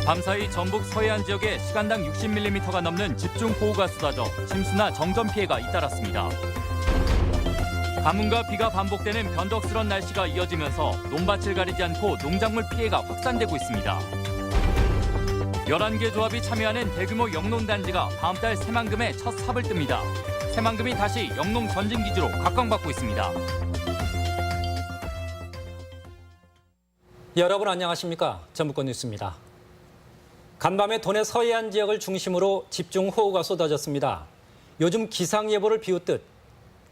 밤사이 전북 서해안 지역에 시간당 60mm가 넘는 집중호우가 쏟아져 침수나 정전 피해가 잇따랐습니다. 가뭄과 비가 반복되는 변덕스런 날씨가 이어지면서 논밭을 가리지 않고 농작물 피해가 확산되고 있습니다. 11개 조합이 참여하는 대규모 영농단지가 다음 달 새만금에 첫 삽을 뜹니다. 새만금이 다시 영농 전진기지로 각광받고 있습니다. 여러분 안녕하십니까? 전북권 뉴스입니다. 간밤에 도내 서해안 지역을 중심으로 집중호우가 쏟아졌습니다. 요즘 기상예보를 비웃듯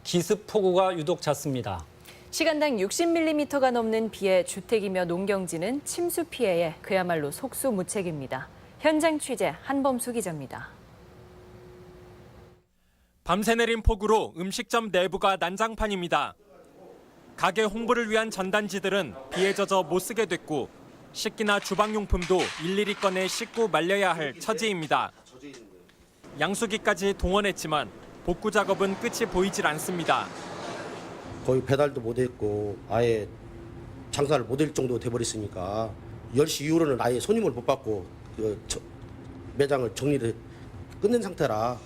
기습폭우가 유독 잦습니다. 시간당 60mm가 넘는 비에 주택이며 농경지는 침수 피해에 그야말로 속수무책입니다. 현장 취재 한범수 기자입니다. 밤새 내린 폭우로 음식점 내부가 난장판입니다. 가게 홍보를 위한 전단지들은 비에 젖어 못 쓰게 됐고 식기나 주방용품도 일일이 꺼내 씻고 말려야 할 처지입니다. 양수기까지 동원했지만 복구 작업은 끝이 보이질 않습니다. 거의 배달도 못했고 아예 장사를 못할 정도 돼버렸으니까 10시 이후로는 아예 손님을 못 받고 매장을 정리를 끝낸 상태라.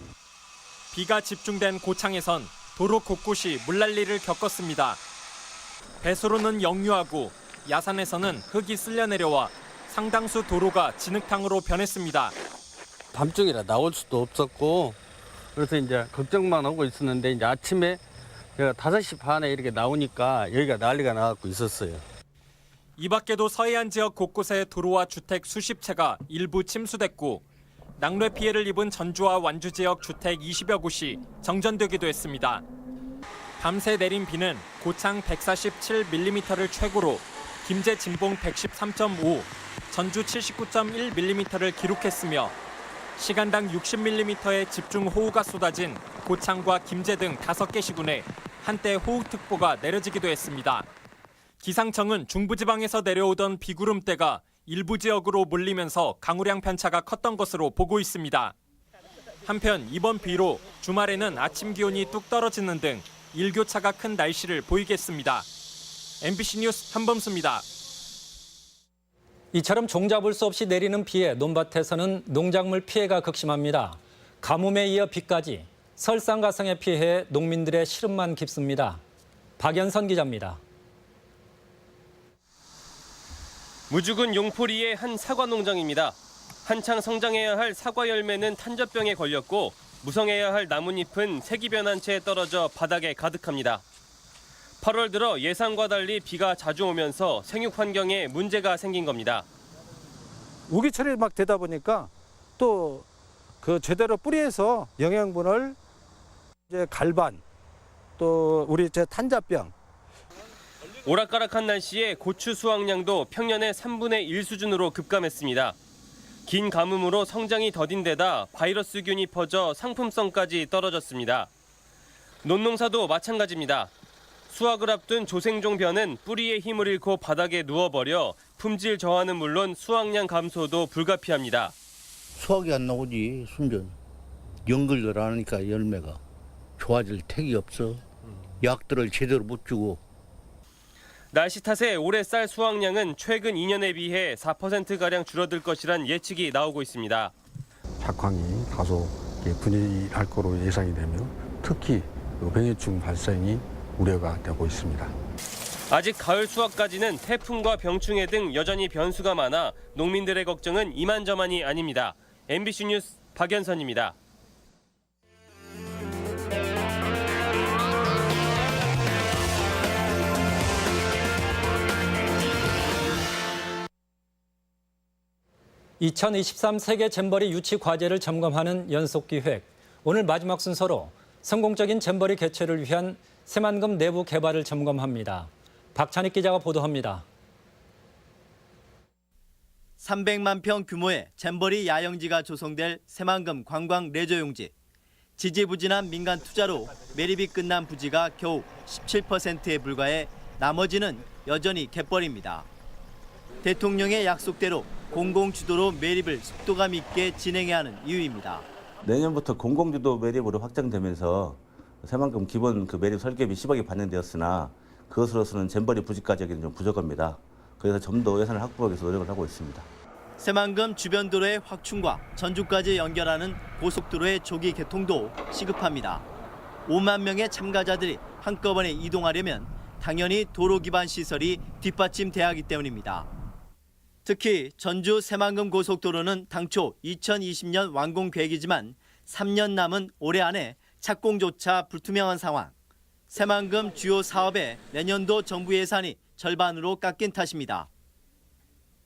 비가 집중된 고창에선 도로 곳곳이 물난리를 겪었습니다. 배수로는 역류하고 야산에서는 흙이 쓸려 내려와 상당수 도로가 진흙탕으로 변했습니다. 밤중이라 나올 수도 없었고 그래서 이제 걱정만 하고 있었는데 이제 아침에 제가 5시 반에 이렇게 나오니까 여기가 난리가 나고 있었어요. 이 밖에도 서해안 지역 곳곳에 도로와 주택 수십 채가 일부 침수됐고 낙뢰 피해를 입은 전주와 완주 지역 주택 20여 곳이 정전되기도 했습니다. 밤새 내린 비는 고창 147mm를 최고로 김제 진봉 113.5, 전주 79.1mm를 기록했으며 시간당 60mm의 집중호우가 쏟아진 고창과 김제 등 5개 시군에 한때 호우특보가 내려지기도 했습니다. 기상청은 중부지방에서 내려오던 비구름대가 일부 지역으로 몰리면서 강우량 편차가 컸던 것으로 보고 있습니다. 한편 이번 비로 주말에는 아침 기온이 뚝 떨어지는 등 일교차가 큰 날씨를 보이겠습니다. MBC 뉴스 한범수입니다. 이처럼 종잡을 수 없이 내리는 비에 논밭에서는 농작물 피해가 극심합니다. 가뭄에 이어 비까지 설상가상의 피해에 농민들의 시름만 깊습니다. 박연선 기자입니다. 무주군 용포리의 한 사과 농장입니다. 한창 성장해야 할 사과 열매는 탄저병에 걸렸고 무성해야 할 나뭇잎은 색이 변한 채 떨어져 바닥에 가득합니다. 8월 들어 예상과 달리 비가 자주 오면서 생육 환경에 문제가 생긴 겁니다. 우기철이 막 되다 보니까 또 그 제대로 뿌리에서 영양분을 이제 갈반 또 우리 탄자병. 오락가락한 날씨에 고추 수확량도 평년의 3분의 1 수준으로 급감했습니다. 긴 가뭄으로 성장이 더딘 데다 바이러스균이 퍼져 상품성까지 떨어졌습니다. 논농사도 마찬가지입니다. 수확을 앞둔 조생종벼는 뿌리의 힘을 잃고 바닥에 누워버려 품질 저하는 물론 수확량 감소도 불가피합니다. 수확이 안 나오지, 순전. 연글들 안 하니까 열매가 좋아질 택이 없어. 약들을 제대로 못 주고. 날씨 탓에 올해 쌀 수확량은 최근 2년에 비해 4%가량 줄어들 것이란 예측이 나오고 있습니다. 작황이 다소 분해할 거로 예상이 되며 특히 병해충 발생이 우려가 되고 있습니다. 아직 가을 수확까지는 태풍과 병충해 등 여전히 변수가 많아 농민들의 걱정은 이만저만이 아닙니다. MBC 뉴스 박연선입니다. (2023) 세계 잼버리 유치 과제를 점검하는 연속기획. 오늘 마지막 순서로 성공적인 잼버리 개최를 위한 새만금 내부 개발을 점검합니다. 박찬익 기자가 보도합니다. 300만 평 규모의 잼버리 야영지가 조성될 새만금 관광 레저용지. 지지부진한 민간 투자로 매립이 끝난 부지가 겨우 17%에 불과해 나머지는 여전히 갯벌입니다. 대통령의 약속대로 공공주도로 매립을 속도감 있게 진행해야 하는 이유입니다. 내년부터 공공주도 매립으로 확장되면서 새만금 기본 매립 설계비 10억이 반영되었으나 그것으로서는 잼버리 부지까지는 좀 부족합니다. 그래서 좀 더 예산을 확보하기 위해서 노력을 하고 있습니다. 새만금 주변 도로의 확충과 전주까지 연결하는 고속도로의 조기 개통도 시급합니다. 5만 명의 참가자들이 한꺼번에 이동하려면 당연히 도로 기반 시설이 뒷받침돼야 하기 때문입니다. 특히 전주 새만금 고속도로는 당초 2020년 완공 계획이지만 3년 남은 올해 안에 착공조차 불투명한 상황. 새만금 주요 사업의 내년도 정부 예산이 절반으로 깎인 탓입니다.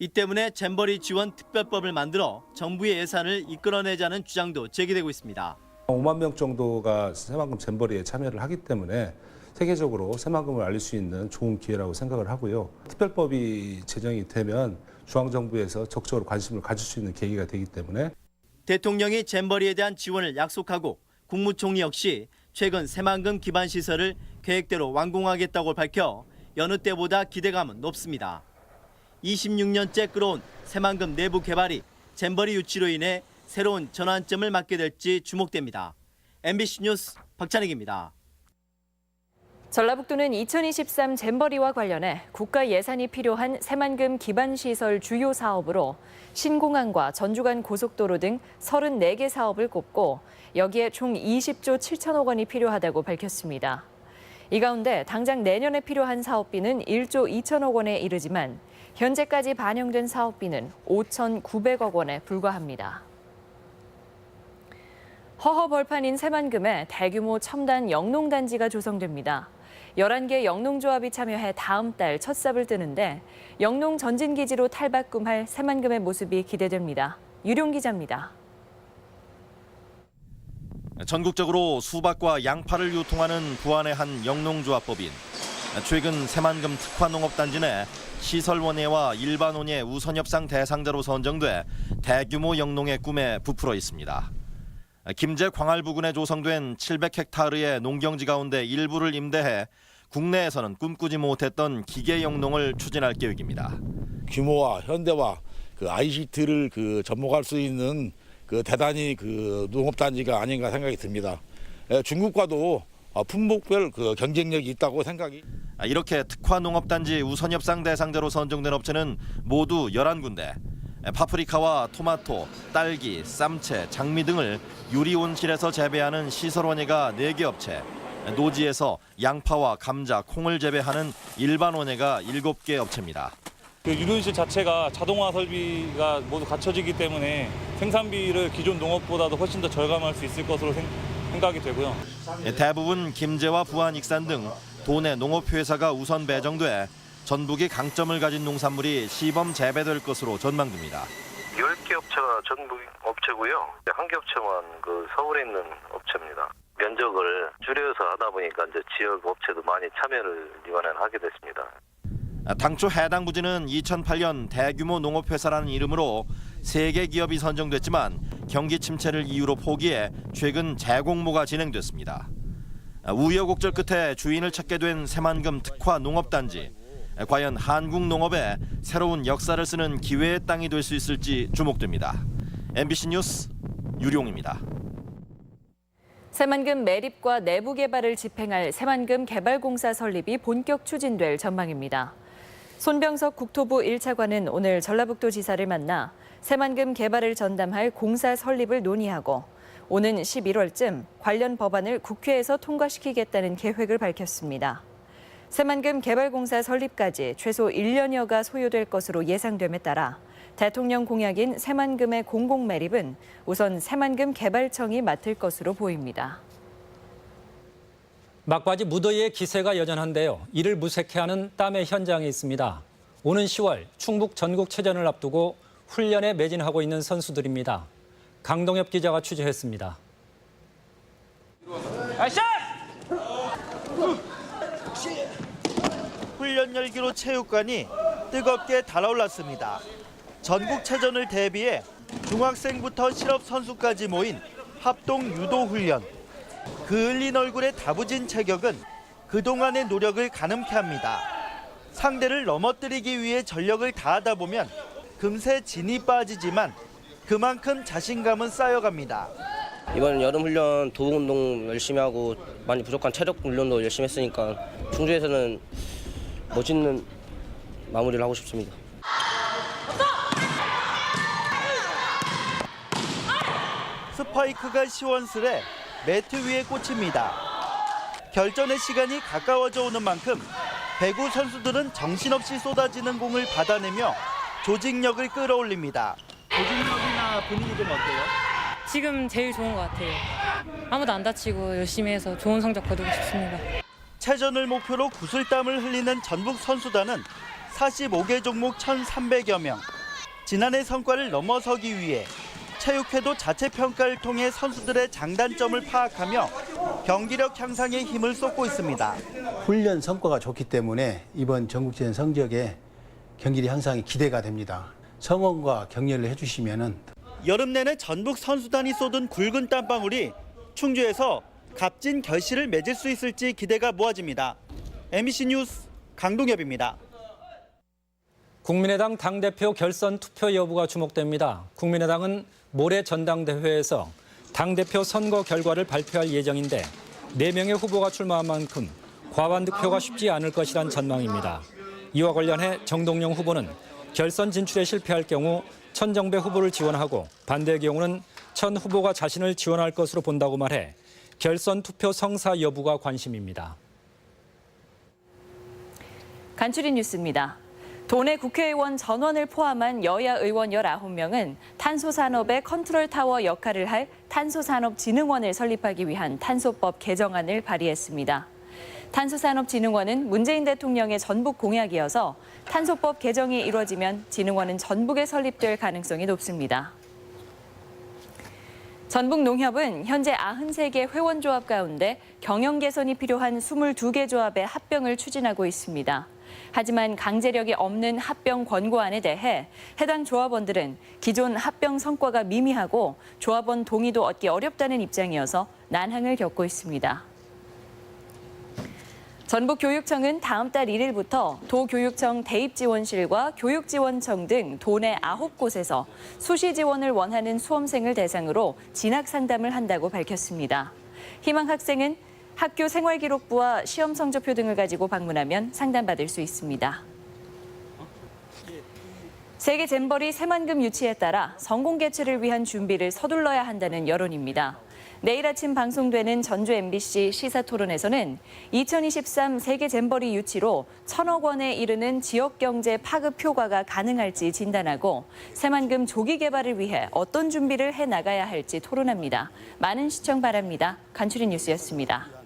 이 때문에 잼버리 지원 특별법을 만들어 정부의 예산을 이끌어내자는 주장도 제기되고 있습니다. 5만 명 정도가 새만금 잼버리에 참여를 하기 때문에 세계적으로 새만금을 알릴 수 있는 좋은 기회라고 생각을 하고요. 특별법이 제정이 되면 중앙정부에서 적극적으로 관심을 가질 수 있는 계기가 되기 때문에 대통령이 잼버리에 대한 지원을 약속하고 국무총리 역시 최근 새만금 기반 시설을 계획대로 완공하겠다고 밝혀 여느 때보다 기대감은 높습니다. 26년째 끌어온 새만금 내부 개발이 잼버리 유치로 인해 새로운 전환점을 맞게 될지 주목됩니다. MBC 뉴스 박찬익입니다. 전라북도는 2023 잼버리와 관련해 국가 예산이 필요한 새만금 기반시설 주요 사업으로 신공항과 전주간 고속도로 등 34개 사업을 꼽고 여기에 총 20조 7천억 원이 필요하다고 밝혔습니다. 이 가운데 당장 내년에 필요한 사업비는 1조 2천억 원에 이르지만 현재까지 반영된 사업비는 5,900억 원에 불과합니다. 허허벌판인 새만금에 대규모 첨단 영농단지가 조성됩니다. 11개 영농조합이 참여해 다음 달 첫 삽을 뜨는데 영농 전진기지로 탈바꿈할 새만금의 모습이 기대됩니다. 유룡 기자입니다. 전국적으로 수박과 양파를 유통하는 부안의 한 영농조합법인. 최근 새만금 특화농업단지 내 시설원예와 일반원예 우선협상 대상자로 선정돼 대규모 영농의 꿈에 부풀어 있습니다. 김제 광활 부근에 조성된 700헥타르의 농경지 가운데 일부를 임대해 국내에서는 꿈꾸지 못했던 기계 영농을 추진할 계획입니다. 규모와 현대화, ICT를 접목할 수 있는 대단히 농업단지가 아닌가 생각이 듭니다. 중국과도 품목별 경쟁력이 있다고 생각이. 이렇게 특화농업단지 우선협상 대상자로 선정된 업체는 모두 11군데. 파프리카와 토마토, 딸기, 쌈채, 장미 등을 유리온실에서 재배하는 시설원예가 4개 업체, 노지에서 양파와 감자, 콩을 재배하는 일반원예가 7개 업체입니다. 유리온실 자체가 자동화 설비가 모두 갖춰지기 때문에 생산비를 기존 농업보다도 훨씬 더 절감할 수 있을 것으로 생각이 되고요. 대부분 김제와 부안, 익산 등 도내 농업회사가 우선 배정돼 전북이 강점을 가진 농산물이 시범 재배될 것으로 전망됩니다. 10개 업체가 전북 업체고요. 1개 업체만 서울에 있는 업체입니다. 면적을 줄여서 하다 보니까 이제 지역 업체도 많이 참여를 이번엔 하게 됐습니다. 당초 해당 부지는 2008년 대규모 농업회사라는 이름으로 3개 기업이 선정됐지만 경기 침체를 이유로 포기해 최근 재공모가 진행됐습니다. 우여곡절 끝에 주인을 찾게 된 새만금 특화 농업단지. 과연 한국 농업에 새로운 역사를 쓰는 기회의 땅이 될 수 있을지 주목됩니다. MBC 뉴스 유룡입니다. 새만금 매립과 내부 개발을 집행할 새만금 개발공사 설립이 본격 추진될 전망입니다. 손병석 국토부 1차관은 오늘 전라북도 지사를 만나 새만금 개발을 전담할 공사 설립을 논의하고 오는 11월쯤 관련 법안을 국회에서 통과시키겠다는 계획을 밝혔습니다. 새만금 개발공사 설립까지 최소 1년여가 소요될 것으로 예상됨에 따라 대통령 공약인 새만금의 공공매립은 우선 새만금 개발청이 맡을 것으로 보입니다. 막바지 무더위의 기세가 여전한데요. 이를 무색해하는 땀의 현장이 있습니다. 오는 10월 충북 전국체전을 앞두고 훈련에 매진하고 있는 선수들입니다. 강동엽 기자가 취재했습니다. 훈련 열기로 체육관이 뜨겁게 달아올랐습니다. 전국체전을 대비해 중학생부터 실업 선수까지 모인 합동 유도 훈련. 그을린 얼굴에 다부진 체격은 그동안의 노력을 가늠케 합니다. 상대를 넘어뜨리기 위해 전력을 다하다 보면 금세 진이 빠지지만 그만큼 자신감은 쌓여갑니다. 이번 여름 훈련 도움 운동 열심히 하고 많이 부족한 체력 훈련도 열심히 했으니까 충주에서는 멋있는 마무리를 하고 싶습니다. 스파이크가 시원스레 매트 위에 꽂힙니다. 결전의 시간이 가까워져 오는 만큼 배구 선수들은 정신없이 쏟아지는 공을 받아내며 조직력을 끌어올립니다. 조직력이나 분위기 좀 어때요? 지금 제일 좋은 것 같아요. 아무도 안 다치고 열심히 해서 좋은 성적 거두고 싶습니다. 체전을 목표로 구슬땀을 흘리는 전북 선수단은 45개 종목 1,300여 명. 지난해 성과를 넘어서기 위해 체육회도 자체 평가를 통해 선수들의 장단점을 파악하며 경기력 향상에 힘을 쏟고 있습니다. 훈련 성과가 좋기 때문에 이번 전국체전 성적에 경기력 향상이 기대가 됩니다. 성원과 격려를 해주시면은 여름 내내 전북 선수단이 쏟은 굵은 땀방울이 충주에서 값진 결실을 맺을 수 있을지 기대가 모아집니다. MBC 뉴스 강동엽입니다. 국민의당 당대표 결선 투표 여부가 주목됩니다. 국민의당은 모레 전당대회에서 당대표 선거 결과를 발표할 예정인데 4명의 후보가 출마한 만큼 과반 득표가 쉽지 않을 것이란 전망입니다. 이와 관련해 정동영 후보는 결선 진출에 실패할 경우 천정배 후보를 지원하고 반대의 경우는 천 후보가 자신을 지원할 것으로 본다고 말해 결선 투표 성사 여부가 관심입니다. 간추린 뉴스입니다. 도내 국회의원 전원을 포함한 여야 의원 19명은 탄소산업의 컨트롤타워 역할을 할 탄소산업진흥원을 설립하기 위한 탄소법 개정안을 발의했습니다. 탄소산업진흥원은 문재인 대통령의 전북 공약이어서 탄소법 개정이 이루어지면 진흥원은 전북에 설립될 가능성이 높습니다. 전북농협은 현재 93개 회원조합 가운데 경영 개선이 필요한 22개 조합의 합병을 추진하고 있습니다. 하지만 강제력이 없는 합병 권고안에 대해 해당 조합원들은 기존 합병 성과가 미미하고 조합원 동의도 얻기 어렵다는 입장이어서 난항을 겪고 있습니다. 전북교육청은 다음 달 1일부터 도교육청 대입지원실과 교육지원청 등 도내 9곳에서 수시 지원을 원하는 수험생을 대상으로 진학 상담을 한다고 밝혔습니다. 희망 학생은 학교 생활기록부와 시험 성적표 등을 가지고 방문하면 상담받을 수 있습니다. 세계 잼버리 새만금 유치에 따라 성공 개최를 위한 준비를 서둘러야 한다는 여론입니다. 내일 아침 방송되는 전주 MBC 시사토론에서는 2023 세계 잼버리 유치로 1,000억 원에 이르는 지역경제 파급 효과가 가능할지 진단하고 새만금 조기 개발을 위해 어떤 준비를 해나가야 할지 토론합니다. 많은 시청 바랍니다. 간추린 뉴스였습니다.